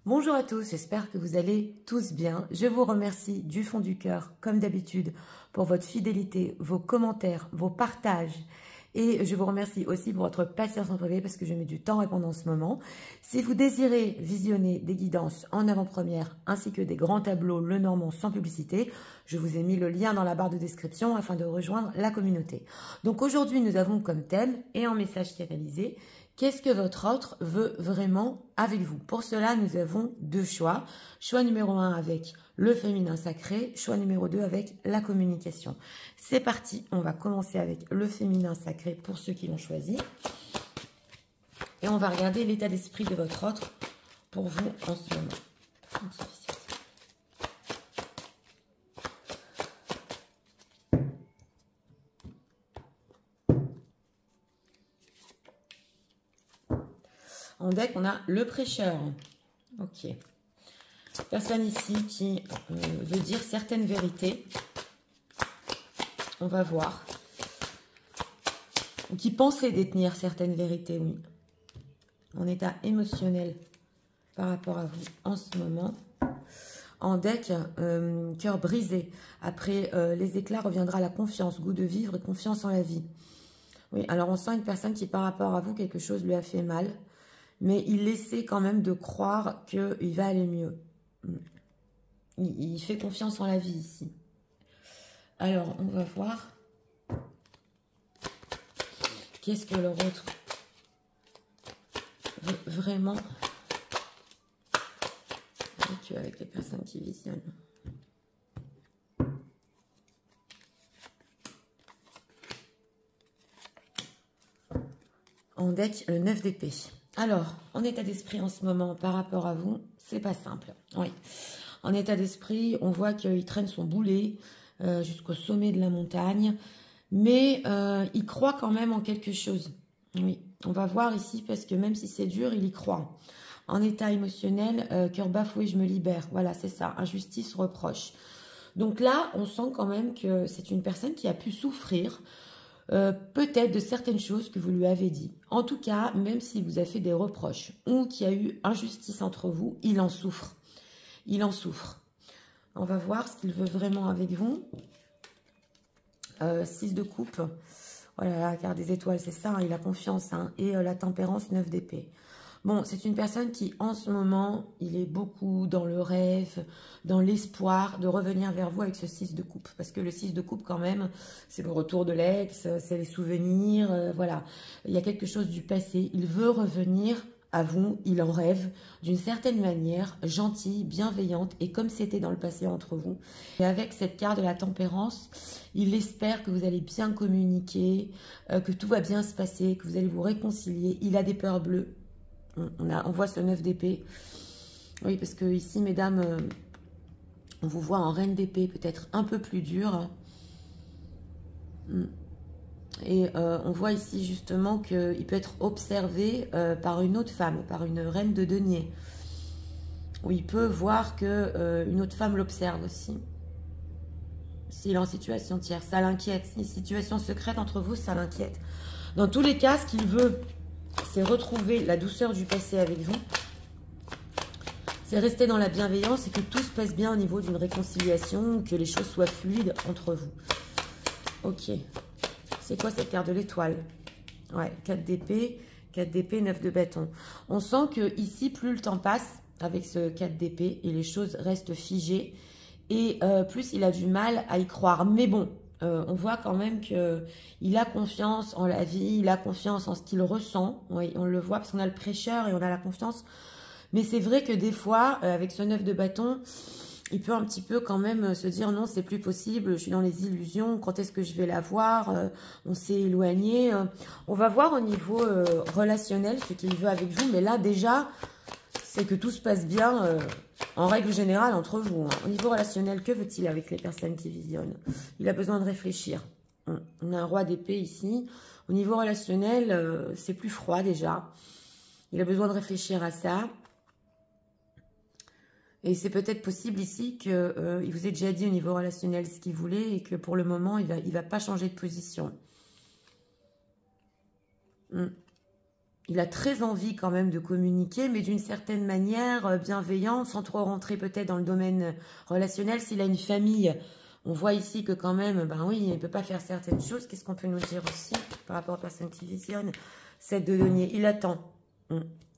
Bonjour à tous, j'espère que vous allez tous bien. Je vous remercie du fond du cœur, comme d'habitude, pour votre fidélité, vos commentaires, vos partages. Et je vous remercie aussi pour votre patience en privé parce que je mets du temps à répondre en ce moment. Si vous désirez visionner des guidances en avant-première ainsi que des grands tableaux Le Normand sans publicité, je vous ai mis le lien dans la barre de description afin de rejoindre la communauté. Donc aujourd'hui, nous avons comme thème et en message canalisé, qu'est-ce que votre autre veut vraiment avec vous? Pour cela, nous avons deux choix. Choix numéro 1 avec le féminin sacré, choix numéro 2 avec la communication. C'est parti, on va commencer avec le féminin sacré pour ceux qui l'ont choisi. Et on va regarder l'état d'esprit de votre autre pour vous en ce moment. En deck, on a le prêcheur. Ok. Personne ici qui veut dire certaines vérités. On va voir. Ou qui pensait détenir certaines vérités, oui. En état émotionnel par rapport à vous en ce moment. En deck, cœur brisé. Après les éclats reviendra la confiance, goût de vivre et confiance en la vie. Oui, alors on sent une personne qui par rapport à vous, quelque chose lui a fait mal. Mais il essaie quand même de croire qu'il va aller mieux. Il fait confiance en la vie ici. Alors, on va voir. Qu'est-ce que leur autre veut vraiment avec les personnes qui visionnent. En deck, le 9 d'épée. Alors, en état d'esprit en ce moment, par rapport à vous, c'est pas simple. Oui. En état d'esprit, on voit qu'il traîne son boulet jusqu'au sommet de la montagne. Mais il croit quand même en quelque chose. Oui, on va voir ici parce que même si c'est dur, il y croit. En état émotionnel, cœur bafoué, je me libère. Voilà, c'est ça. Injustice, reproche. Donc là, on sent quand même que c'est une personne qui a pu souffrir peut-être de certaines choses que vous lui avez dit. En tout cas, même s'il vous a fait des reproches ou qu'il y a eu injustice entre vous, il en souffre. Il en souffre. On va voir ce qu'il veut vraiment avec vous. 6 de coupe. Voilà, la carte des étoiles, c'est ça, hein, il a confiance. Hein, et la tempérance, 9 d'épée. Bon, c'est une personne qui, en ce moment, il est beaucoup dans le rêve, dans l'espoir de revenir vers vous avec ce 6 de coupe. Parce que le 6 de coupe, quand même, c'est le retour de l'ex, c'est les souvenirs, voilà. Il y a quelque chose du passé. Il veut revenir à vous, il en rêve d'une certaine manière, gentille, bienveillante, et comme c'était dans le passé entre vous. Et avec cette carte de la tempérance, il espère que vous allez bien communiquer, que tout va bien se passer, que vous allez vous réconcilier. Il a des peurs bleues. On voit ce 9 d'épée. Oui, parce que ici, mesdames, on vous voit en reine d'épée, peut-être un peu plus dur. Et on voit ici justement qu'il peut être observé par une autre femme, par une reine de denier. Où il peut voir qu'une autre femme l'observe aussi. S'il est en situation tierce, ça l'inquiète. Si une situation secrète entre vous, ça l'inquiète. Dans tous les cas, ce qu'il veut, c'est retrouver la douceur du passé avec vous. C'est rester dans la bienveillance et que tout se passe bien au niveau d'une réconciliation, que les choses soient fluides entre vous. Ok. C'est quoi cette carte de l'étoile? Ouais, 4 d'épée, 9 de bâton. On sent que ici, plus le temps passe avec ce 4 d'épée et les choses restent figées. Et plus il a du mal à y croire. Mais bon, on voit quand même qu'il a confiance en la vie, il a confiance en ce qu'il ressent. Oui, on le voit parce qu'on a le prêcheur et on a la confiance. Mais c'est vrai que des fois, avec ce 9 de bâton, il peut un petit peu quand même se dire non, c'est plus possible, je suis dans les illusions, quand est-ce que je vais la voir, on s'est éloigné. On va voir au niveau relationnel ce qu'il veut avec vous, mais là déjà, c'est que tout se passe bien en règle générale entre vous. Hein. Au niveau relationnel, que veut-il avec les personnes qui visionnent? Il a besoin de réfléchir. On a un roi d'épée ici. Au niveau relationnel, c'est plus froid déjà. Il a besoin de réfléchir à ça. Et c'est peut-être possible ici qu'il vous ait déjà dit au niveau relationnel ce qu'il voulait et que pour le moment, il va pas changer de position. il a très envie quand même de communiquer, mais d'une certaine manière bienveillante, sans trop rentrer peut-être dans le domaine relationnel. S'il a une famille, on voit ici que quand même, ben oui, il ne peut pas faire certaines choses. Qu'est-ce qu'on peut nous dire aussi par rapport aux personnes qui visionnent? 7 de denier, il attend.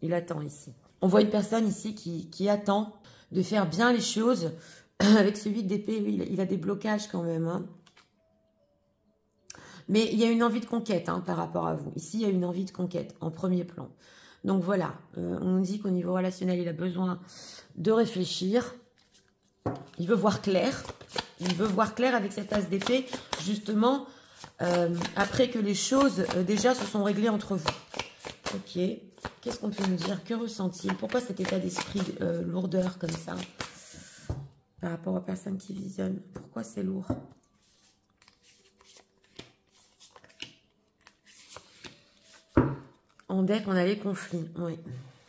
Il attend ici. On voit une personne ici qui attend de faire bien les choses. Avec ce 8 d'épée, oui, il a des blocages quand même. Hein. Mais il y a une envie de conquête par rapport à vous. Ici, il y a une envie de conquête en premier plan. Donc voilà, on nous dit qu'au niveau relationnel, il a besoin de réfléchir. Il veut voir clair. Il veut voir clair avec cet as d'épée, justement, après que les choses déjà se sont réglées entre vous. Ok, qu'est-ce qu'on peut nous dire? Que ressent-il? Pourquoi cet état d'esprit lourdeur comme ça par rapport aux personnes qui visionnent? Pourquoi c'est lourd? En deck, on a les conflits, oui.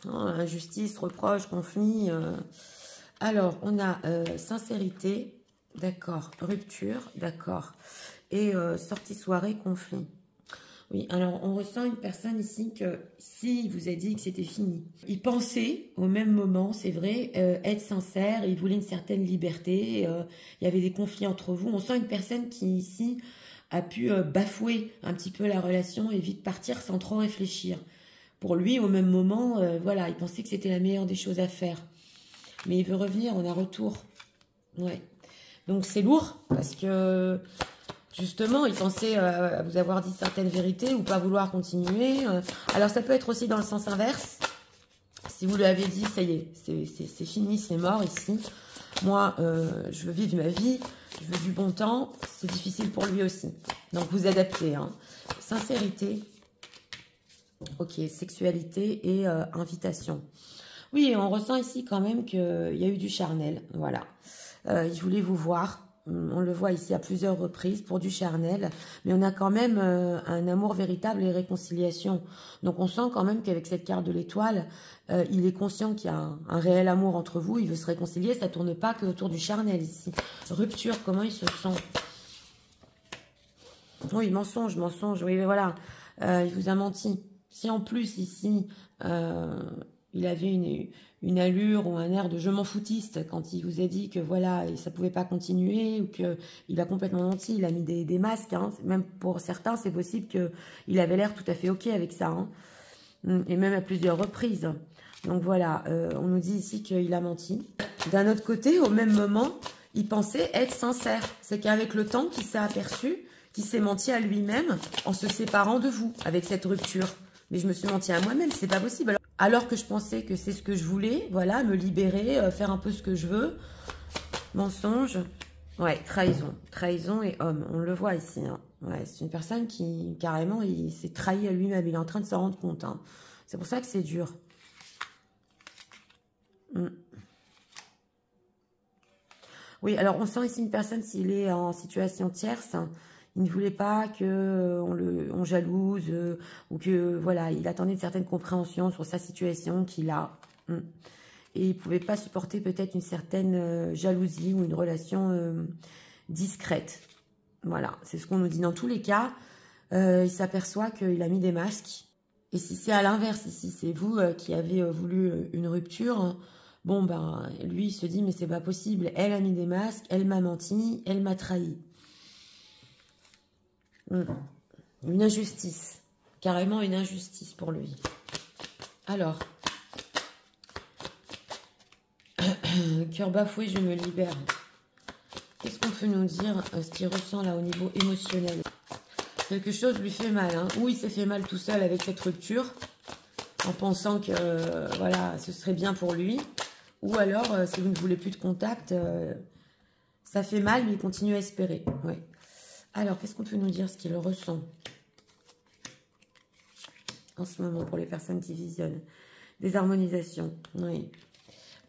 Injustice, reproche, conflit. Alors, on a sincérité, d'accord. Rupture, d'accord. Et sortie soirée, conflit. Oui, alors on ressent une personne ici que si vous a dit que c'était fini, il pensait au même moment, c'est vrai, être sincère, il voulait une certaine liberté, il y avait des conflits entre vous. On sent une personne qui ici a pu bafouer un petit peu la relation et vite partir sans trop réfléchir. Pour lui, au même moment, voilà, il pensait que c'était la meilleure des choses à faire. Mais il veut revenir, on a retour. Ouais. Donc c'est lourd parce que justement, il pensait vous avoir dit certaines vérités ou pas vouloir continuer. Alors ça peut être aussi dans le sens inverse. Si vous lui avez dit, ça y est, c'est fini, c'est mort ici. Moi, je veux vivre ma vie, je veux du bon temps. C'est difficile pour lui aussi. Donc vous adaptez. Hein. Sincérité. Ok, sexualité et invitation. Oui, on ressent ici quand même qu'il y a eu du charnel. Voilà. Il voulait vous voir. On le voit ici à plusieurs reprises pour du charnel. Mais on a quand même un amour véritable et réconciliation. Donc on sent quand même qu'avec cette carte de l'étoile, il est conscient qu'il y a un réel amour entre vous. Il veut se réconcilier. Ça ne tourne pas que autour du charnel ici. Rupture, comment il se sent? Oui, mensonge. Oui, mais voilà. Il vous a menti. Si en plus ici, il avait une allure ou un air de je m'en foutiste quand il vous a dit que voilà, ça ne pouvait pas continuer ou qu'il a complètement menti, il a mis des masques. Hein. Même pour certains, c'est possible qu'il avait l'air tout à fait OK avec ça. Hein. Et même à plusieurs reprises. Donc voilà, on nous dit ici qu'il a menti. D'un autre côté, au même moment, il pensait être sincère. C'est qu'avec le temps, qu'il s'est aperçu qu'il s'est menti à lui-même en se séparant de vous avec cette rupture. Mais je me suis menti à moi-même, c'est pas possible. Alors que je pensais que c'est ce que je voulais, voilà, me libérer, faire un peu ce que je veux. Mensonge. Ouais, trahison. Trahison et homme, on le voit ici. Hein. Ouais, c'est une personne qui, carrément, il s'est trahi à lui-même. Il est en train de s'en rendre compte. Hein. C'est pour ça que c'est dur. Oui, alors on sent ici une personne, s'il est en situation tierce, il ne voulait pas qu'on jalouse ou que, voilà, il attendait une certaine compréhension sur sa situation qu'il a. Et il ne pouvait pas supporter peut-être une certaine jalousie ou une relation discrète. Voilà, c'est ce qu'on nous dit. Dans tous les cas, il s'aperçoit qu'il a mis des masques. Et si c'est à l'inverse, ici, c'est vous qui avez voulu une rupture, bon, ben, lui, il se dit, mais c'est pas possible. Elle a mis des masques, elle m'a menti, elle m'a trahi. Une injustice. Carrément une injustice pour lui. Alors. Cœur bafoué, je me libère. Qu'est-ce qu'on peut nous dire, ce qu'il ressent là au niveau émotionnel? Quelque chose lui fait mal. Hein. Ou il s'est fait mal tout seul avec cette rupture. En pensant que voilà, ce serait bien pour lui. Ou alors, si vous ne voulez plus de contact, ça fait mal, mais il continue à espérer. Ouais. Alors, qu'est-ce qu'on peut nous dire, ce qu'il ressent en ce moment pour les personnes qui visionnent? Désharmonisation, oui.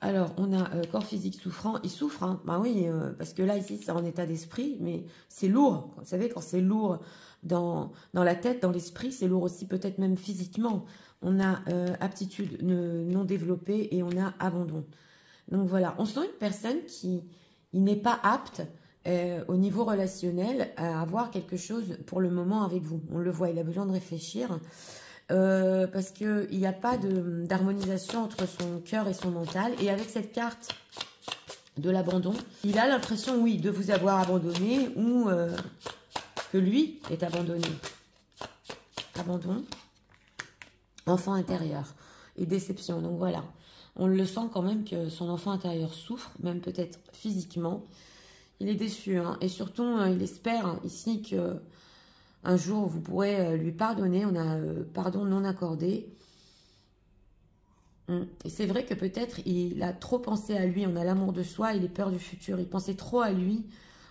Alors, on a corps physique souffrant. Il souffre, hein. Bah oui, parce que là, ici, c'est en état d'esprit, mais c'est lourd. Vous savez, quand c'est lourd dans la tête, dans l'esprit, c'est lourd aussi peut-être même physiquement. On a aptitude non développée et on a abandon. Donc voilà, on sent une personne qui n'est pas apte au niveau relationnel à avoir quelque chose pour le moment avec vous. On le voit, il a besoin de réfléchir. parce qu'il n'y a pas d'harmonisation entre son cœur et son mental. Et avec cette carte de l'abandon, il a l'impression, oui, de vous avoir abandonné ou que lui est abandonné. Abandon, enfant intérieur et déception. Donc voilà, on le sent quand même que son enfant intérieur souffre, même peut-être physiquement. Il est déçu, hein, et surtout, il espère ici que un jour vous pourrez lui pardonner. On a pardon non accordé. Et c'est vrai que peut-être il a trop pensé à lui. On a l'amour de soi, il est peur du futur. Il pensait trop à lui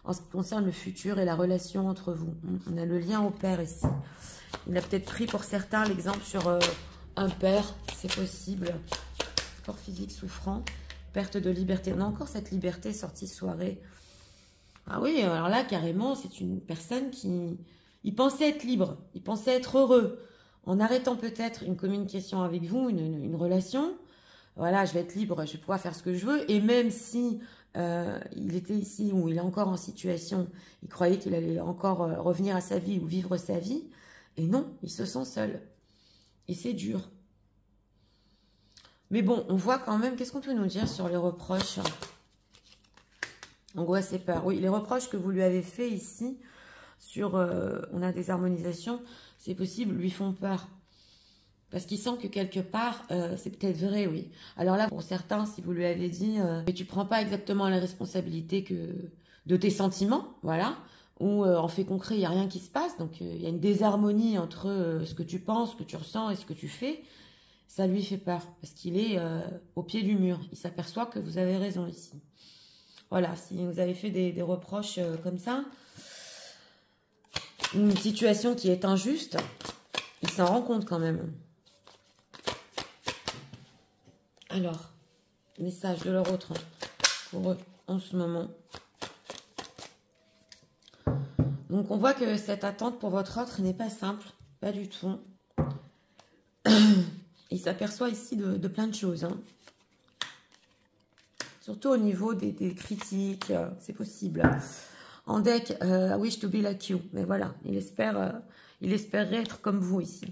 en ce qui concerne le futur et la relation entre vous. On a le lien au père ici. Il a peut-être pris pour certains l'exemple sur un père, c'est possible. Corps physique souffrant, perte de liberté. On a encore cette liberté sortie soirée. Ah oui, alors là, carrément, c'est une personne qui... Il pensait être libre, il pensait être heureux. En arrêtant peut-être une communication avec vous, une relation, voilà, je vais être libre, je vais pouvoir faire ce que je veux. Et même si il était ici ou il est encore en situation, il croyait qu'il allait encore revenir à sa vie ou vivre sa vie. Et non, il se sent seul. Et c'est dur. Mais bon, on voit quand même, qu'est-ce qu'on peut nous dire sur les reproches? Angoisse et peur. Oui, les reproches que vous lui avez fait ici, sur on a des harmonisations, c'est possible, lui font peur. Parce qu'il sent que quelque part, c'est peut-être vrai, oui. Alors là, pour certains, si vous lui avez dit, mais tu prends pas exactement la responsabilité de tes sentiments, voilà, ou en fait concret, il n'y a rien qui se passe, donc il y a une désharmonie entre ce que tu penses, ce que tu ressens et ce que tu fais, ça lui fait peur, parce qu'il est au pied du mur. Il s'aperçoit que vous avez raison ici. Voilà, si vous avez fait des reproches comme ça, une situation qui est injuste, il s'en rend compte quand même. Alors, message de leur autre pour eux en ce moment. Donc, on voit que cette attente pour votre autre n'est pas simple, pas du tout. Il s'aperçoit ici de plein de choses. Hein. Surtout au niveau des critiques, c'est possible. En deck, I wish to be like you. Mais voilà, il espérerait être comme vous ici.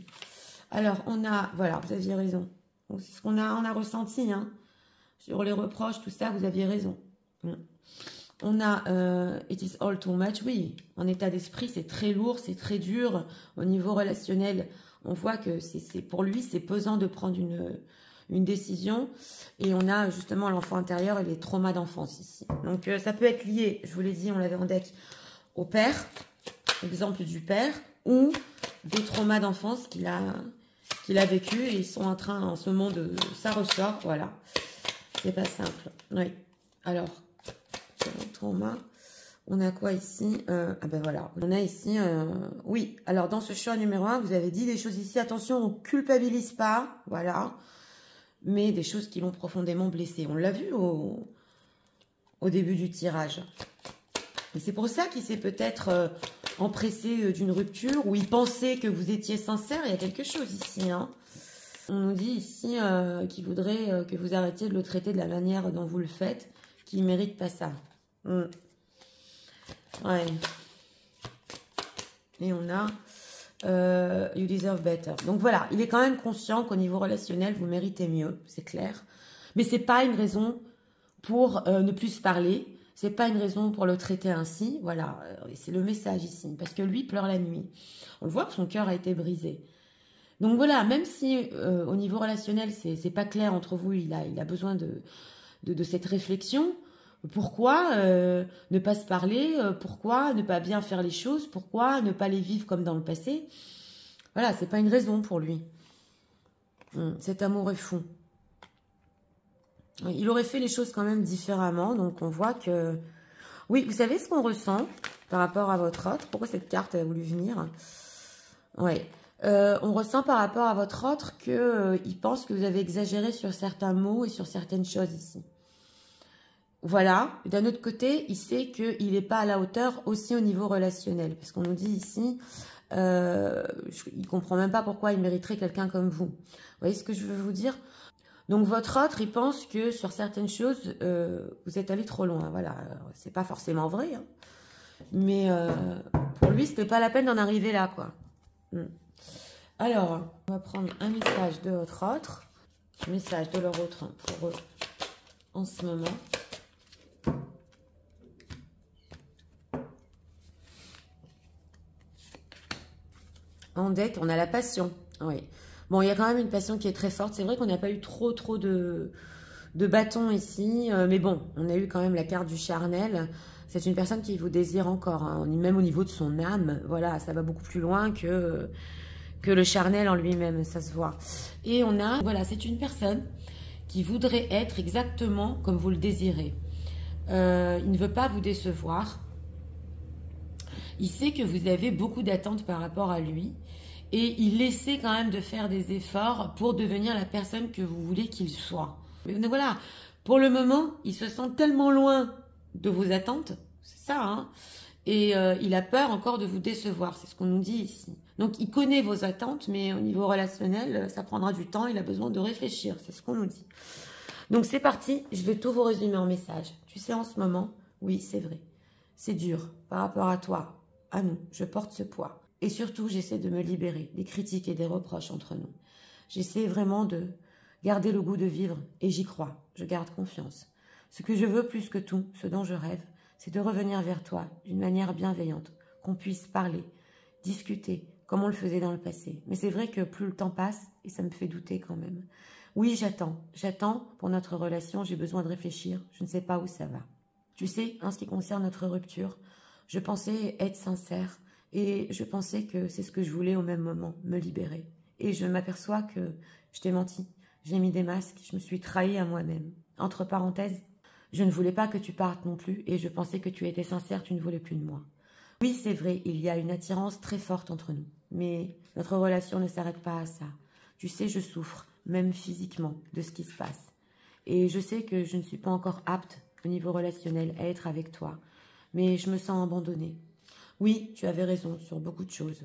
Alors, on a, voilà, vous aviez raison. C'est ce qu'on a ressenti, hein. Sur les reproches, tout ça, vous aviez raison. On a It is all too much. Oui, en état d'esprit, c'est très lourd, c'est très dur. Au niveau relationnel, on voit que pour lui, c'est pesant de prendre une décision. Et on a justement l'enfant intérieur et les traumas d'enfance ici. Donc, ça peut être lié, je vous l'ai dit, on l'avait en deck, au père, exemple du père, ou des traumas d'enfance qu'il a vécu et ils sont en train, en ce moment, ça ressort, voilà. C'est pas simple. Oui. Alors, trauma. On a quoi ici? Ah ben voilà. On a ici, oui. Alors, dans ce choix numéro 1, vous avez dit des choses ici. Attention, on ne culpabilise pas. Voilà. Mais des choses qui l'ont profondément blessé. On l'a vu au début du tirage. Et c'est pour ça qu'il s'est peut-être empressé d'une rupture, où il pensait que vous étiez sincère. Il y a quelque chose ici, hein. On nous dit ici qu'il voudrait que vous arrêtiez de le traiter de la manière dont vous le faites, qu'il ne mérite pas ça. Ouais. Et on a You deserve better. Donc voilà, il est quand même conscient qu'au niveau relationnel, vous méritez mieux, c'est clair. Mais c'est pas une raison pour ne plus se parler. C'est pas une raison pour le traiter ainsi. Voilà, c'est le message ici. Parce que lui pleure la nuit. On le voit que son cœur a été brisé. Donc voilà, même si au niveau relationnel, c'est pas clair entre vous, il a besoin de cette réflexion. Pourquoi ne pas se parler? Pourquoi ne pas bien faire les choses? Pourquoi ne pas les vivre comme dans le passé? Voilà, c'est pas une raison pour lui. Cet amour est fou. Il aurait fait les choses quand même différemment. Donc on voit que... Oui, vous savez ce qu'on ressent par rapport à votre autre? Pourquoi cette carte a voulu venir? Oui. On ressent par rapport à votre autre qu'il pense que vous avez exagéré sur certains mots et sur certaines choses ici. Voilà. D'un autre côté, il sait qu'il n'est pas à la hauteur aussi au niveau relationnel. Parce qu'on nous dit ici, il ne comprend même pas pourquoi il mériterait quelqu'un comme vous. Vous voyez ce que je veux vous dire? Donc votre autre, il pense que sur certaines choses, vous êtes allé trop loin. Voilà. C'est pas forcément vrai. Hein. Mais pour lui, c'était pas la peine d'en arriver là, quoi. Alors, on va prendre un message de votre autre, un message de leur autre pour eux en ce moment. En deck, on a la passion. Oui. Bon, il y a quand même une passion qui est très forte. C'est vrai qu'on n'a pas eu trop de bâtons ici. Mais bon, on a eu quand même la carte du charnel. C'est une personne qui vous désire encore. Hein, même au niveau de son âme. Voilà, ça va beaucoup plus loin que le charnel en lui-même. Ça se voit. Et on a, voilà, c'est une personne qui voudrait être exactement comme vous le désirez. Il ne veut pas vous décevoir. Il sait que vous avez beaucoup d'attentes par rapport à lui et il essaie quand même de faire des efforts pour devenir la personne que vous voulez qu'il soit. Mais voilà, pour le moment, il se sent tellement loin de vos attentes, c'est ça, hein, et il a peur encore de vous décevoir, c'est ce qu'on nous dit ici. Donc il connaît vos attentes, mais au niveau relationnel, ça prendra du temps, il a besoin de réfléchir, c'est ce qu'on nous dit. Donc c'est parti, je vais tout vous résumer en message. Tu sais, en ce moment, oui, c'est vrai, c'est dur par rapport à toi. À nous, je porte ce poids. Et surtout, j'essaie de me libérer des critiques et des reproches entre nous. J'essaie vraiment de garder le goût de vivre et j'y crois. Je garde confiance. Ce que je veux plus que tout, ce dont je rêve, c'est de revenir vers toi d'une manière bienveillante, qu'on puisse parler, discuter, comme on le faisait dans le passé. Mais c'est vrai que plus le temps passe, et ça me fait douter quand même. Oui, j'attends. J'attends pour notre relation, j'ai besoin de réfléchir. Je ne sais pas où ça va. Tu sais, en ce qui concerne notre rupture, je pensais être sincère et je pensais que c'est ce que je voulais au même moment, me libérer. Et je m'aperçois que je t'ai menti, j'ai mis des masques, je me suis trahie à moi-même. Entre parenthèses, je ne voulais pas que tu partes non plus et je pensais que tu étais sincère, tu ne voulais plus de moi. Oui, c'est vrai, il y a une attirance très forte entre nous, mais notre relation ne s'arrête pas à ça. Tu sais, je souffre, même physiquement, de ce qui se passe. Et je sais que je ne suis pas encore apte au niveau relationnel à être avec toi. Mais je me sens abandonnée. Oui, tu avais raison sur beaucoup de choses.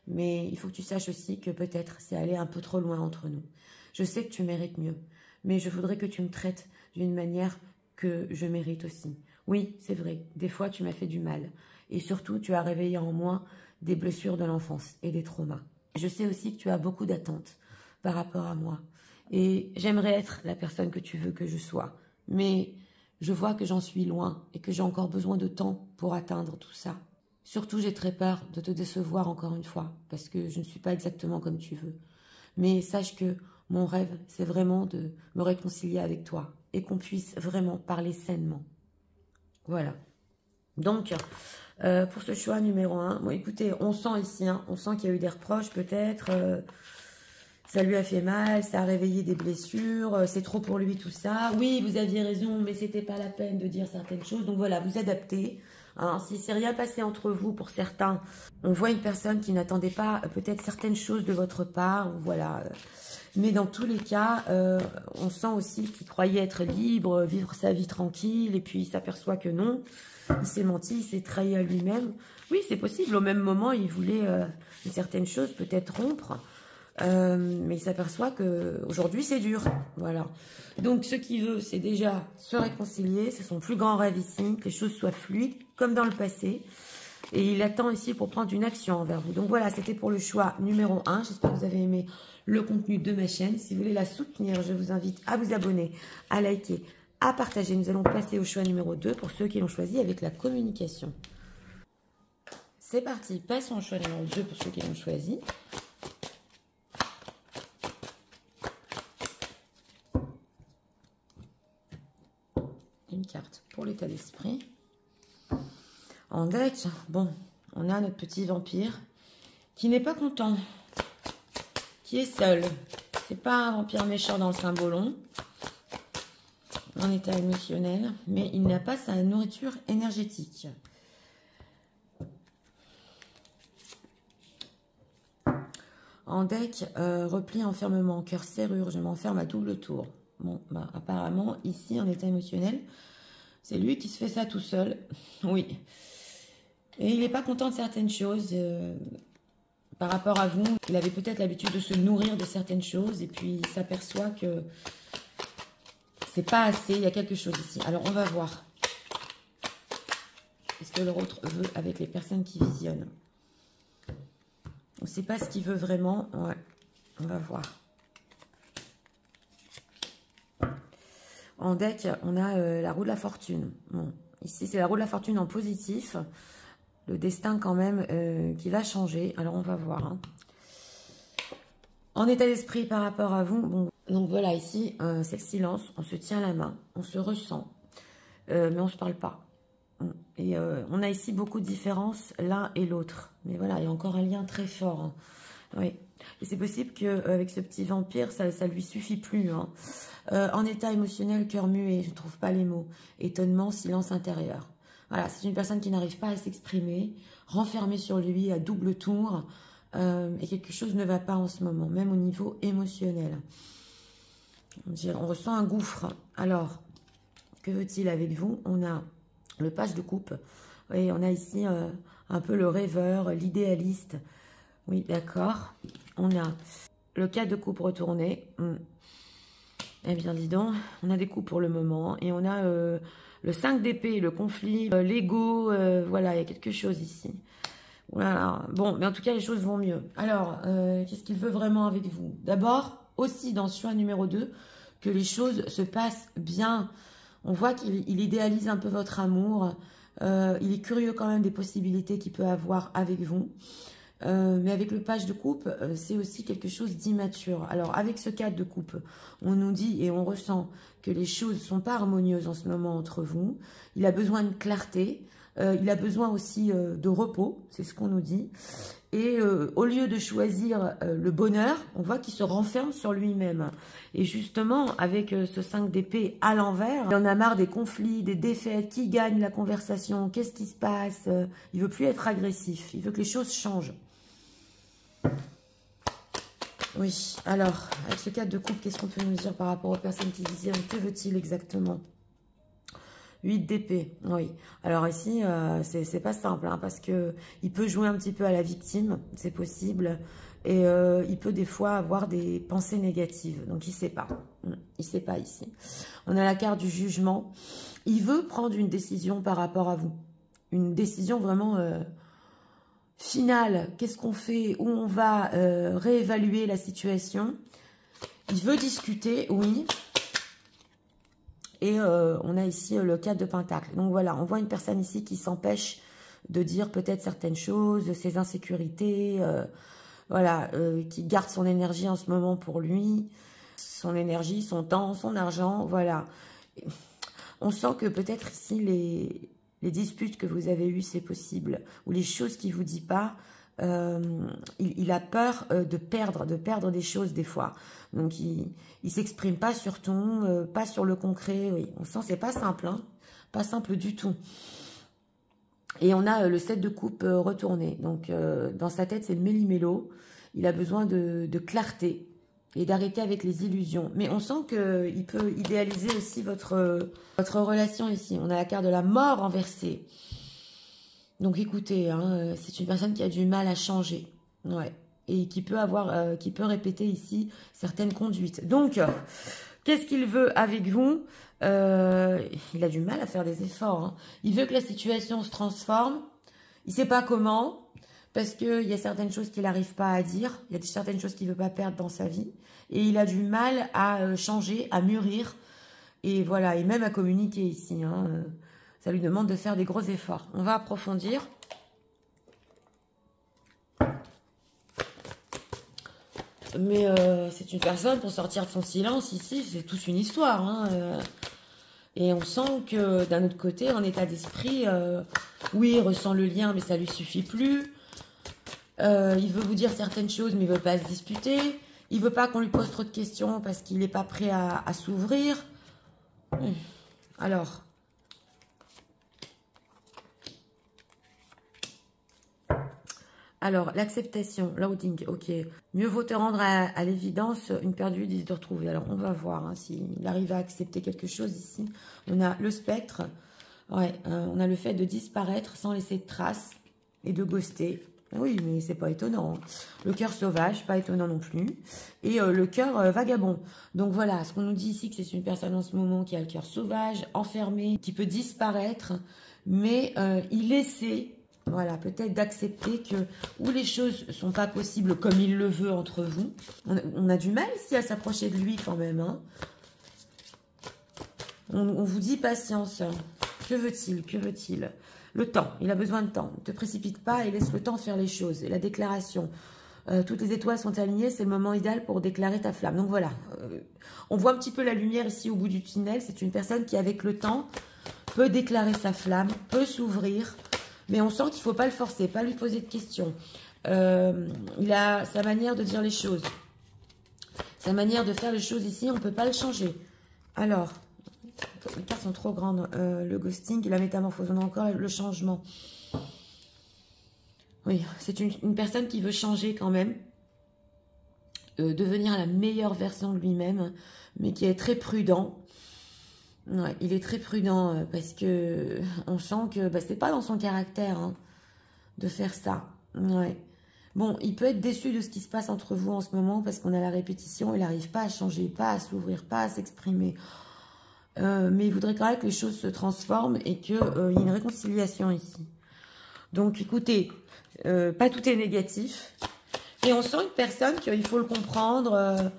Mais il faut que tu saches aussi que peut-être c'est aller un peu trop loin entre nous. Je sais que tu mérites mieux. Mais je voudrais que tu me traites d'une manière que je mérite aussi. Oui, c'est vrai. Des fois, tu m'as fait du mal. Et surtout, tu as réveillé en moi des blessures de l'enfance et des traumas. Je sais aussi que tu as beaucoup d'attentes par rapport à moi. Et j'aimerais être la personne que tu veux que je sois. Mais je vois que j'en suis loin et que j'ai encore besoin de temps pour atteindre tout ça. Surtout, j'ai très peur de te décevoir encore une fois, parce que je ne suis pas exactement comme tu veux. Mais sache que mon rêve, c'est vraiment de me réconcilier avec toi et qu'on puisse vraiment parler sainement. Voilà. Donc, pour ce choix numéro 1, bon, écoutez, on sent ici, hein, on sent qu'il y a eu des reproches peut-être, ça lui a fait mal, ça a réveillé des blessures, c'est trop pour lui tout ça. Oui, vous aviez raison, mais c'était pas la peine de dire certaines choses. Donc voilà, vous adaptez. Hein, si c'est rien passé entre vous, pour certains, on voit une personne qui n'attendait pas peut-être certaines choses de votre part. Ou voilà. Mais dans tous les cas, on sent aussi qu'il croyait être libre, vivre sa vie tranquille, et puis il s'aperçoit que non. Il s'est menti, il s'est trahi à lui-même. Oui, c'est possible. Au même moment, il voulait une certaine chose, peut-être rompre. Mais il s'aperçoit qu'aujourd'hui c'est dur, voilà. Donc ce qu'il veut, c'est déjà se réconcilier, c'est son plus grand rêve ici, que les choses soient fluides, comme dans le passé. Et il attend ici pour prendre une action envers vous. Donc voilà, c'était pour le choix numéro 1. J'espère que vous avez aimé le contenu de ma chaîne. Si vous voulez la soutenir, je vous invite à vous abonner, à liker, à partager. Nous allons passer au choix numéro 2 pour ceux qui l'ont choisi avec la communication. C'est parti, passons au choix numéro 2 pour ceux qui l'ont choisi. Une carte pour l'état d'esprit. En deck, bon, on a notre petit vampire qui n'est pas content, qui est seul. C'est pas un vampire méchant dans le symbolon, en état émotionnel, mais il n'a pas sa nourriture énergétique. En deck, repli, enfermement, cœur, serrure, je m'enferme à double tour. Bon, bah, apparemment, ici, en état émotionnel, c'est lui qui se fait ça tout seul. Oui. Et il n'est pas content de certaines choses par rapport à vous. Il avait peut-être l'habitude de se nourrir de certaines choses et puis il s'aperçoit que c'est pas assez. Il y a quelque chose ici. Alors, on va voir. Qu'est-ce que l'autre veut avec les personnes qui visionnent? On ne sait pas ce qu'il veut vraiment. Ouais, on va voir. En deck, on a la roue de la fortune. Bon, ici, c'est la roue de la fortune en positif. Le destin quand même qui va changer. Alors, on va voir. Hein. En état d'esprit par rapport à vous. Bon, donc voilà, ici, c'est le silence. On se tient la main. On se ressent. Mais on ne se parle pas. Et on a ici beaucoup de différences l'un et l'autre. Mais voilà, il y a encore un lien très fort. Hein. Oui. Et c'est possible qu'avec ce petit vampire, ça ne lui suffit plus. Hein. En état émotionnel, cœur muet, je ne trouve pas les mots. Étonnement, silence intérieur. Voilà, c'est une personne qui n'arrive pas à s'exprimer, renfermée sur lui à double tour. Et quelque chose ne va pas en ce moment, même au niveau émotionnel. On ressent un gouffre. Alors, que veut-il avec vous? On a le page de coupe. Et on a ici un peu le rêveur, l'idéaliste. Oui, d'accord. On a le 4 de coupe retourné. Eh bien, dis donc, on a des coups pour le moment. Et on a le 5 d'épée, le conflit, l'ego. Voilà, il y a quelque chose ici. Voilà. Bon, mais en tout cas, les choses vont mieux. Alors, qu'est-ce qu'il veut vraiment avec vous? D'abord, aussi dans ce choix numéro 2, que les choses se passent bien. On voit qu'il idéalise un peu votre amour. Il est curieux quand même des possibilités qu'il peut avoir avec vous. Mais avec le page de coupe, c'est aussi quelque chose d'immature. Alors, avec ce 4 de coupe, on nous dit et on ressent que les choses ne sont pas harmonieuses en ce moment entre vous. Il a besoin de clarté. Il a besoin aussi de repos, c'est ce qu'on nous dit. Et au lieu de choisir le bonheur, on voit qu'il se renferme sur lui-même. Et justement, avec ce 5 d'épée à l'envers, il en a marre des conflits, des défaites. Qui gagne la conversation? Qu'est-ce qui se passe? Il veut plus être agressif. Il veut que les choses changent. Oui, alors, avec ce 4 de coupe, qu'est-ce qu'on peut nous dire par rapport aux personnes qui disaient que veut-il exactement? 8 d'épée, oui. Alors ici, c'est pas simple, hein, parce que il peut jouer un petit peu à la victime, c'est possible. Et il peut des fois avoir des pensées négatives. Donc, il ne sait pas. Il ne sait pas ici. On a la carte du jugement. Il veut prendre une décision par rapport à vous. Une décision vraiment finale. Qu'est-ce qu'on fait? Où on va réévaluer la situation? Il veut discuter, oui. Et on a ici le 4 de pentacle. Donc voilà, on voit une personne ici qui s'empêche de dire peut-être certaines choses, de ses insécurités, voilà, qui garde son énergie en ce moment pour lui, son énergie, son temps, son argent, voilà. On sent que peut-être ici, les disputes que vous avez eues, c'est possible, ou les choses qu'il ne vous dit pas, il a peur de perdre des choses des fois. Donc, il ne s'exprime pas sur ton, pas sur le concret. Oui. On sent que c'est pas simple, hein, pas simple du tout. Et on a le 7 de coupe retourné. Donc, dans sa tête, c'est le méli-mélo. Il a besoin de clarté et d'arrêter avec les illusions. Mais on sent qu'il peut idéaliser aussi votre relation ici. On a la carte de la mort renversée. Donc, écoutez, hein, c'est une personne qui a du mal à changer. Ouais. Et qui peut répéter ici certaines conduites. Donc, qu'est-ce qu'il veut avec vous? Il a du mal à faire des efforts. Hein. Il veut que la situation se transforme. Il ne sait pas comment, parce qu'il y a certaines choses qu'il n'arrive pas à dire. Il y a certaines choses qu'il ne veut pas perdre dans sa vie. Et il a du mal à changer, à mûrir. Et voilà, et même à communiquer ici. Hein. Ça lui demande de faire des gros efforts. On va approfondir. Mais c'est une personne, pour sortir de son silence, ici, c'est toute une histoire. Hein, et on sent que, d'un autre côté, en état d'esprit, oui, il ressent le lien, mais ça ne lui suffit plus. Il veut vous dire certaines choses, mais il ne veut pas se disputer. Il ne veut pas qu'on lui pose trop de questions parce qu'il n'est pas prêt à s'ouvrir. Alors... Alors, l'acceptation, loading, ok. Mieux vaut te rendre à l'évidence, une perdue, 10 de retrouver. Alors, on va voir hein, s'il arrive à accepter quelque chose ici. On a le spectre, ouais, on a le fait de disparaître sans laisser de traces et de ghoster. Oui, mais c'est pas étonnant. Le cœur sauvage, pas étonnant non plus. Et le cœur vagabond. Donc voilà, ce qu'on nous dit ici, que c'est une personne en ce moment qui a le cœur sauvage, enfermé, qui peut disparaître, mais il essaie... Voilà, peut-être d'accepter que ou les choses ne sont pas possibles comme il le veut entre vous. On a du mal ici à s'approcher de lui quand même. Hein. On vous dit patience. Que veut-il? Que veut-il? Le temps, il a besoin de temps. Ne te précipite pas et laisse le temps faire les choses. Et la déclaration. Toutes les étoiles sont alignées, c'est le moment idéal pour déclarer ta flamme. Donc voilà, on voit un petit peu la lumière ici au bout du tunnel. C'est une personne qui, avec le temps, peut déclarer sa flamme, peut s'ouvrir. Mais on sent qu'il ne faut pas le forcer, pas lui poser de questions. Il a sa manière de dire les choses. Sa manière de faire les choses ici, on ne peut pas le changer. Alors, les cartes sont trop grandes. Le ghosting, la métamorphose, on a encore le changement. Oui, c'est une personne qui veut changer quand même. Devenir la meilleure version de lui-même, mais qui est très prudent. Ouais, il est très prudent parce que on sent que c'est pas dans son caractère hein, de faire ça. Ouais. Bon, il peut être déçu de ce qui se passe entre vous en ce moment parce qu'on a la répétition, il n'arrive pas à changer, pas à s'ouvrir, pas à s'exprimer. Mais il voudrait quand même que les choses se transforment et qu'il y ait une réconciliation ici. Donc écoutez, pas tout est négatif. Et on sent une personne qu'il faut le comprendre.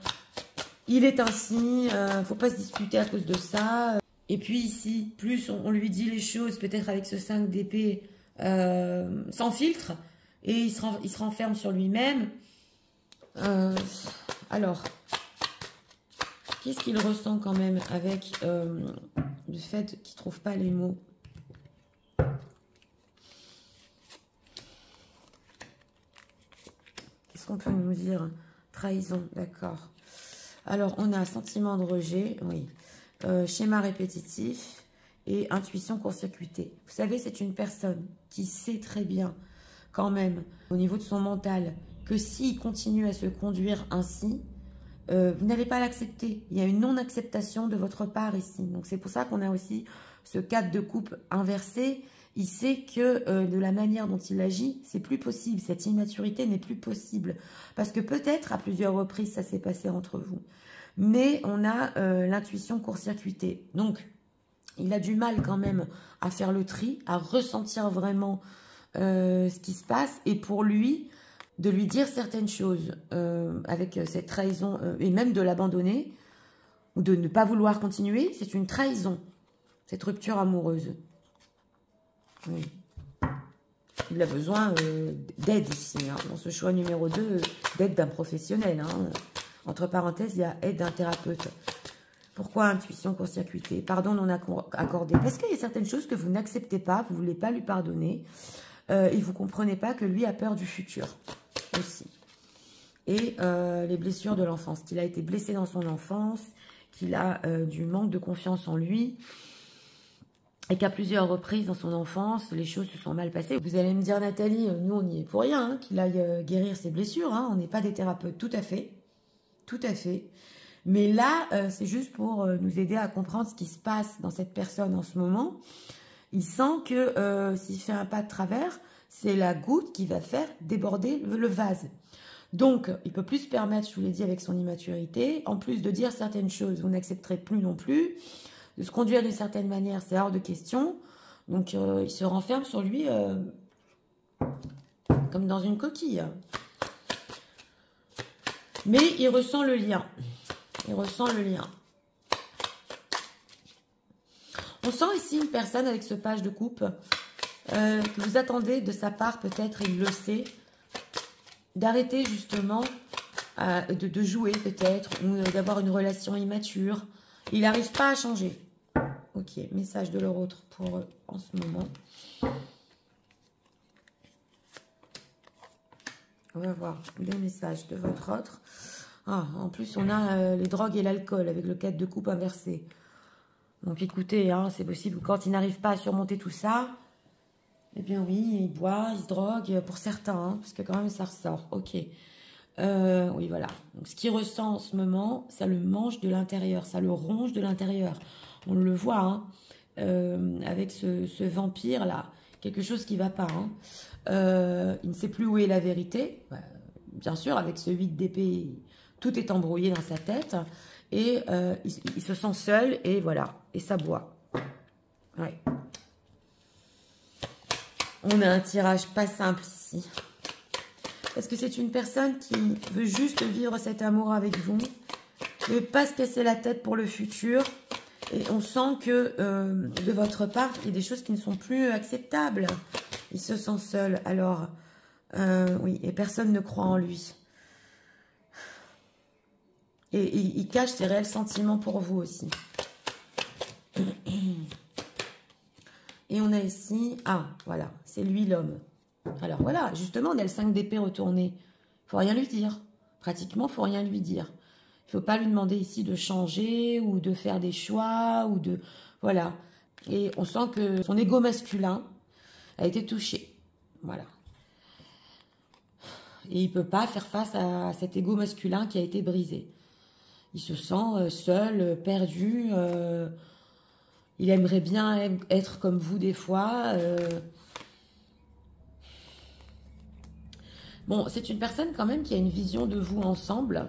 Il est ainsi, faut pas se disputer à cause de ça. Et puis ici, plus on lui dit les choses, peut-être avec ce 5 d'épée, sans filtre, et il se renferme sur lui-même. Alors, qu'est-ce qu'il ressent quand même avec le fait qu'il ne trouve pas les mots? Qu'est-ce qu'on peut nous dire? Trahison, d'accord. Alors, on a sentiment de rejet, oui. Schéma répétitif et intuition court-circuitée. Vous savez, c'est une personne qui sait très bien, quand même, au niveau de son mental, que s'il continue à se conduire ainsi, vous n'allez pas l'accepter. Il y a une non-acceptation de votre part ici. Donc, c'est pour ça qu'on a aussi ce 4 de coupe inversé. Il sait que de la manière dont il agit, c'est plus possible. Cette immaturité n'est plus possible. Parce que peut-être, à plusieurs reprises, ça s'est passé entre vous. Mais on a l'intuition court-circuitée. Donc, il a du mal quand même à faire le tri, à ressentir vraiment ce qui se passe. Et pour lui, de lui dire certaines choses avec cette trahison, et même de l'abandonner, ou de ne pas vouloir continuer, c'est une trahison, cette rupture amoureuse. Oui. Il a besoin d'aide ici, hein, dans ce choix numéro 2, d'aide d'un professionnel. Hein. Entre parenthèses, il y a aide d'un thérapeute. Pourquoi intuition court-circuitée? Pardon non accordé. Parce qu'il y a certaines choses que vous n'acceptez pas, vous ne voulez pas lui pardonner. Et vous ne comprenez pas que lui a peur du futur aussi. Et les blessures de l'enfance. Qu'il a été blessé dans son enfance, qu'il a du manque de confiance en lui. Et qu'à plusieurs reprises dans son enfance, les choses se sont mal passées. Vous allez me dire, Nathalie, nous on n'y est pour rien, hein, qu'il aille guérir ses blessures. Hein, on n'est pas des thérapeutes, tout à fait. Tout à fait. Mais là, c'est juste pour nous aider à comprendre ce qui se passe dans cette personne en ce moment. Il sent que s'il fait un pas de travers, c'est la goutte qui va faire déborder le vase. Donc, il peut plus se permettre, je vous l'ai dit, avec son immaturité, en plus de dire certaines choses, vous n'accepterez plus non plus. De se conduire d'une certaine manière, c'est hors de question. Donc, il se renferme sur lui comme dans une coquille. Mais il ressent le lien. Il ressent le lien. On sent ici une personne avec ce page de coupe que vous attendez de sa part, peut-être, il le sait, d'arrêter justement de jouer peut-être, ou d'avoir une relation immature. Il n'arrive pas à changer. Ok, message de leur autre pour eux en ce moment. On va voir les messages de votre autre. Ah, en plus, on a les drogues et l'alcool avec le 4 de coupe inversé. Donc écoutez, hein, c'est possible que quand il n'arrive pas à surmonter tout ça, eh bien oui, il boit, il se drogue, pour certains, hein, parce que quand même ça ressort. Ok. Oui, voilà. Donc ce qu'il ressent en ce moment, ça le mange de l'intérieur, ça le ronge de l'intérieur. On le voit, hein, avec ce vampire-là, quelque chose qui ne va pas. Hein. Il ne sait plus où est la vérité. Bien sûr, avec ce 8 d'épée, tout est embrouillé dans sa tête. Et il se sent seul, et voilà, et ça boit. Ouais. On a un tirage pas simple ici. Parce que c'est une personne qui veut juste vivre cet amour avec vous. Ne pas se casser la tête pour le futur. Et on sent que de votre part, il y a des choses qui ne sont plus acceptables. Il se sent seul. Alors, oui, et personne ne croit en lui. Et il cache ses réels sentiments pour vous aussi. Et on a ici... Ah, voilà, c'est lui l'homme. Alors voilà, justement, on a le 5 d'épée retourné. Il ne faut rien lui dire. Pratiquement, il ne faut rien lui dire. Il ne faut pas lui demander ici de changer ou de faire des choix ou de... Voilà. Et on sent que son ego masculin a été touché. Voilà. Et il ne peut pas faire face à cet ego masculin qui a été brisé. Il se sent seul, perdu. Il aimerait bien être comme vous des fois. Bon, c'est une personne quand même qui a une vision de vous ensemble.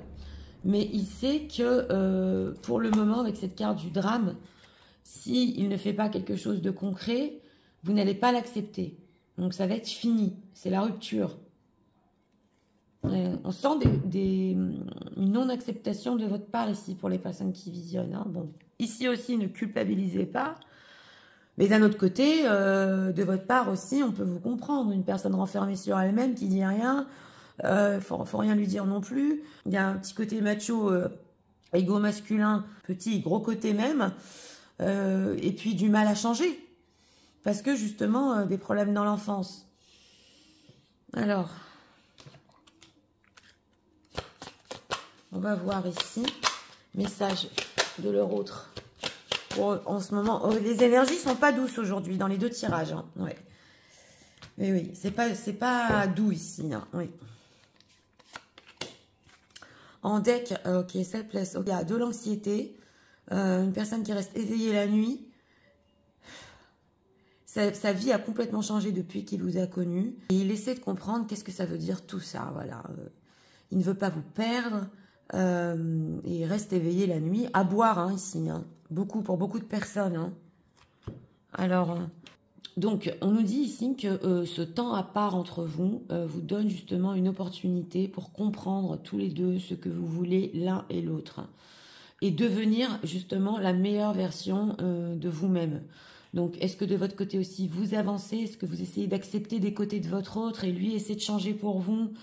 Mais il sait que pour le moment, avec cette carte du drame, s'il ne fait pas quelque chose de concret, vous n'allez pas l'accepter. Donc ça va être fini. C'est la rupture. On sent une non-acceptation de votre part ici pour les personnes qui visionnent. Hein. Bon. Ici aussi, ne culpabilisez pas. Mais d'un autre côté, de votre part aussi, on peut vous comprendre. Une personne renfermée sur elle-même qui dit rien, faut rien lui dire non plus. Il y a un petit côté macho, égo masculin, petit, gros côté même. Et puis du mal à changer. Parce que justement, des problèmes dans l'enfance. Alors... On va voir ici, message de leur autre. En ce moment, les énergies sont pas douces aujourd'hui dans les deux tirages. Hein. Ouais. Mais oui, c'est pas doux ici. Hein. Oui. En deck, ok, selfless. Okay, il y a de l'anxiété, une personne qui reste éveillée la nuit. Sa vie a complètement changé depuis qu'il vous a connu. Et il essaie de comprendre qu'est-ce que ça veut dire tout ça. Voilà. Il ne veut pas vous perdre. Et il reste éveillé la nuit, à boire hein, ici, hein. Pour beaucoup de personnes. Hein. Alors, donc, on nous dit ici que ce temps à part entre vous vous donne justement une opportunité pour comprendre tous les deux ce que vous voulez l'un et l'autre. Et devenir justement la meilleure version de vous-même. Donc, est-ce que de votre côté aussi, vous avancez? Est-ce que vous essayez d'accepter des côtés de votre autre et lui essaie de changer pour vous?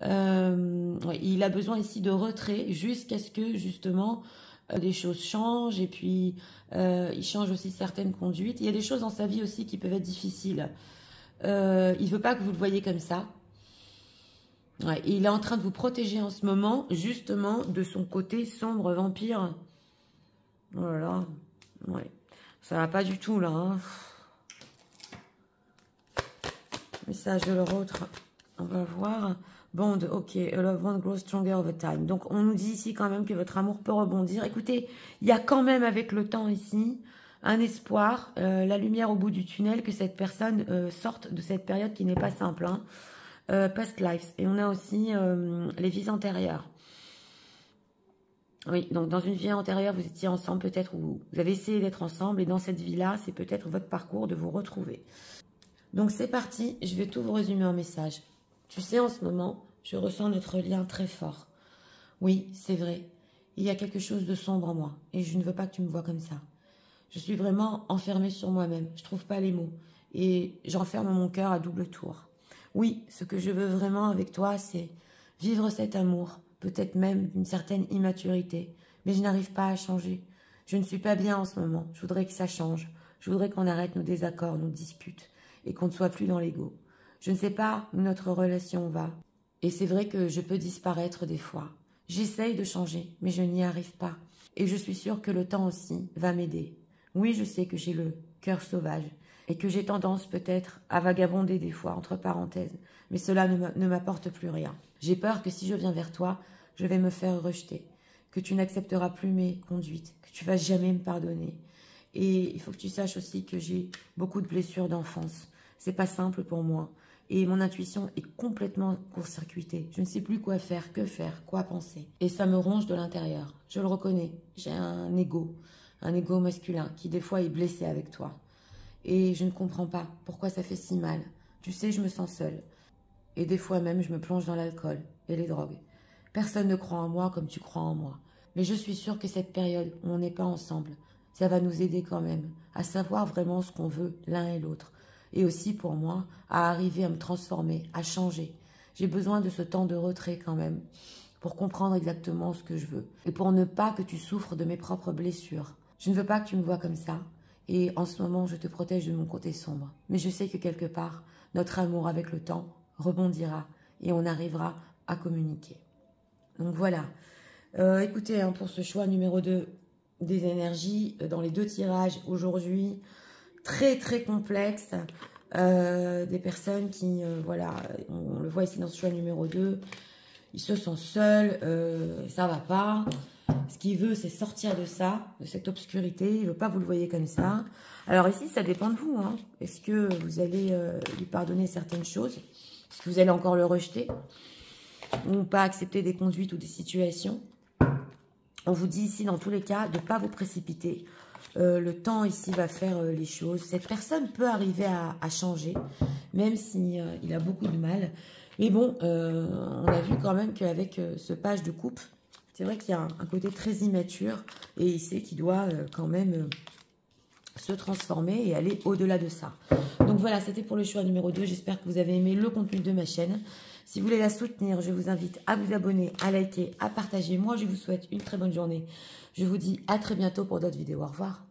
Ouais, il a besoin ici de retrait jusqu'à ce que justement les choses changent et puis il change aussi certaines conduites. Il y a des choses dans sa vie aussi qui peuvent être difficiles. Il ne veut pas que vous le voyez comme ça. Ouais, il est en train de vous protéger en ce moment justement de son côté sombre vampire. Voilà. Ouais. Ça va pas du tout là. Hein. Message de leur autre. On va voir. Bond, ok, a love bond grows stronger over time. Donc, on nous dit ici quand même que votre amour peut rebondir. Écoutez, il y a quand même avec le temps ici un espoir, la lumière au bout du tunnel, que cette personne sorte de cette période qui n'est pas simple. Hein. Past lives. Et on a aussi les vies antérieures. Oui, donc dans une vie antérieure, vous étiez ensemble peut-être, ou vous avez essayé d'être ensemble. Et dans cette vie-là, c'est peut-être votre parcours de vous retrouver. Donc, c'est parti. Je vais tout vous résumer en message. Tu sais, en ce moment, je ressens notre lien très fort. Oui, c'est vrai. Il y a quelque chose de sombre en moi. Et je ne veux pas que tu me vois comme ça. Je suis vraiment enfermée sur moi-même. Je ne trouve pas les mots. Et j'enferme mon cœur à double tour. Oui, ce que je veux vraiment avec toi, c'est vivre cet amour. Peut-être même d'une certaine immaturité. Mais je n'arrive pas à changer. Je ne suis pas bien en ce moment. Je voudrais que ça change. Je voudrais qu'on arrête nos désaccords, nos disputes. Et qu'on ne soit plus dans l'ego. Je ne sais pas où notre relation va. Et c'est vrai que je peux disparaître des fois. J'essaye de changer, mais je n'y arrive pas. Et je suis sûre que le temps aussi va m'aider. Oui, je sais que j'ai le cœur sauvage et que j'ai tendance peut-être à vagabonder des fois, entre parenthèses. Mais cela ne m'apporte plus rien. J'ai peur que si je viens vers toi, je vais me faire rejeter. Que tu n'accepteras plus mes conduites. Que tu vas jamais me pardonner. Et il faut que tu saches aussi que j'ai beaucoup de blessures d'enfance. C'est pas simple pour moi. Et mon intuition est complètement court-circuitée. Je ne sais plus quoi faire, quoi penser. Et ça me ronge de l'intérieur. Je le reconnais. J'ai un ego masculin qui des fois est blessé avec toi. Et je ne comprends pas pourquoi ça fait si mal. Tu sais, je me sens seule. Et des fois même, je me plonge dans l'alcool et les drogues. Personne ne croit en moi comme tu crois en moi. Mais je suis sûre que cette période où on n'est pas ensemble, ça va nous aider quand même à savoir vraiment ce qu'on veut l'un et l'autre. Et aussi pour moi, à arriver à me transformer, à changer. J'ai besoin de ce temps de retrait quand même, pour comprendre exactement ce que je veux. Et pour ne pas que tu souffres de mes propres blessures. Je ne veux pas que tu me vois comme ça. Et en ce moment, je te protège de mon côté sombre. Mais je sais que quelque part, notre amour avec le temps rebondira et on arrivera à communiquer. Donc voilà. Écoutez, hein, pour ce choix numéro 2 des énergies, dans les 2 tirages aujourd'hui, très très complexe. Des personnes qui, voilà, on le voit ici dans ce choix numéro 2, il se sent seul, ça va pas. Ce qu'il veut, c'est sortir de ça, de cette obscurité. Il veut pas que vous le voyez comme ça. Alors ici, ça dépend de vous. Hein. Est-ce que vous allez lui pardonner certaines choses? Est-ce que vous allez encore le rejeter? Ou pas accepter des conduites ou des situations? On vous dit ici, dans tous les cas, de ne pas vous précipiter. Le temps ici va faire les choses. Cette personne peut arriver à changer, même s'il il a beaucoup de mal. Mais bon, on a vu quand même qu'avec ce page de coupe, c'est vrai qu'il y a un côté très immature et il sait qu'il doit quand même se transformer et aller au-delà de ça. Donc voilà, c'était pour le choix numéro 2. J'espère que vous avez aimé le contenu de ma chaîne. Si vous voulez la soutenir, je vous invite à vous abonner, à liker, à partager. Moi, je vous souhaite une très bonne journée. Je vous dis à très bientôt pour d'autres vidéos. Au revoir.